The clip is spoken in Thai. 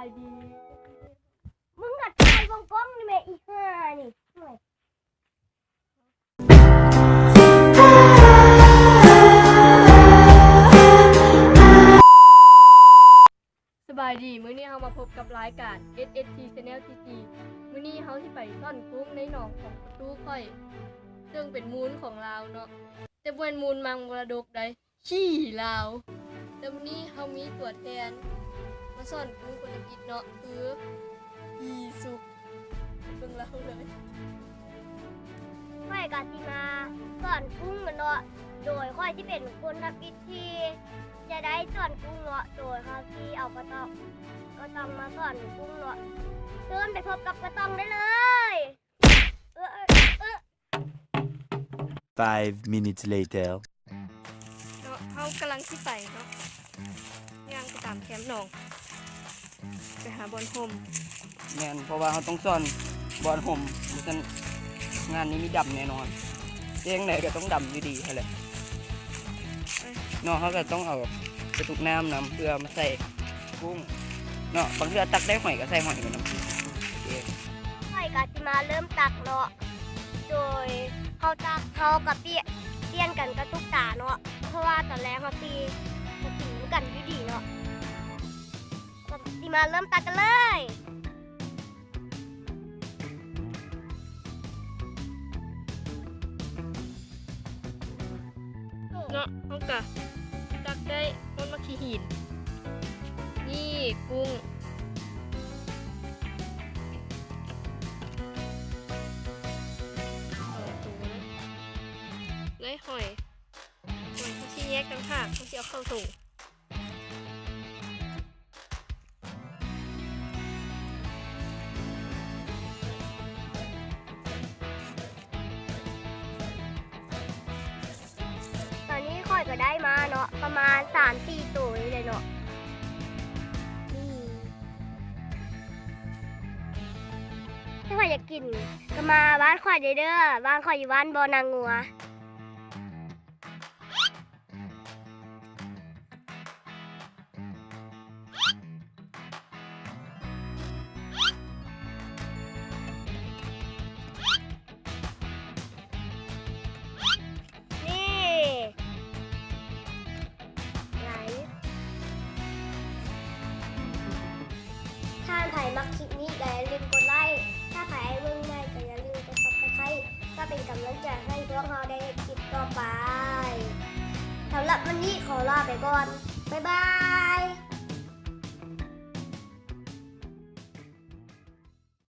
ายดีมึงกัดตายกองนี่แม่อีห่านี่หน่อยสบายดีมื้อนี้เรามาพบกับรายการ SST Channel TG มื้อนี้เราสิไปซ่อนกุ้งในหนองของประตูค่อยซึ่งเป็นมูลของลาวเนาะแต่บ่เป็นมูลมังมรดกใดขี้ลาวแต่มื้อนี้เรามีตัวแทนมาซ่อนกุ้งคนละกิจเนาะคืออีสุกเบิ่งเราเลย ค่อยกะสิมาสอนกุ้งกันเนาะโดยค่อยที่เป็นคนทำพิธีจะได้สอนกุ้งเนาะโดยเขาที่เอากระต้องมาสอนกุ้งเนาะเดินไปพบกับกระต้องได้เลย5 minutes later เนาะเขากำลังที่ไปเนาะย่างไปตามแคมป์หนองไปหาบอลโฮม แม่นเพราะว่าเขาต้องซ่อนบอลห่มเพราะฉะนั้นงานนี้มีดำแน่นอนเองไหนก็ต้องดำอยู่ดีแหละเนาะเขาก็ต้องเอากระตุกน้ำนำเพื่อมาใส่กุ้งเนาะบางทีตักได้หอยก็ใส่หอยกันน้ำโอเค ค่อยกะสิมาเริ่มตักเนาะโดยเขาตักเขากับเปลี่ยนกันกระตุกตาเนาะเพราะว่าตอนแรกเขาตีกันอยู่ดีเนาะก็สิมาเริ่มตักกันเลยเนาะเขากะตักได้ต้นมะขีหินนี่กุ้งได้หอยเขาชี้แยกกันค่ะเขาจะเอาเข้าถุงตอนนี้ค่อยก็ได้มาเนาะประมาณ 3-4 ตัวนี่เลยเนาะถ้าใครอยากกินก็มาบ้านข่อยเด้อบ้านข่อยอยู่บ้านบ่อนางงัวถ้าใครมักคลิปนี้ก็อย่าลืมกดไลค์ ถ้าใครเบิ่งได้ก็อย่าลืมกด Subscribe ก็เป็นกำลังใจให้พวกเราได้คลิปต่อไป สำหรับวันนี้ขอลาไปก่อน บ๊ายบาย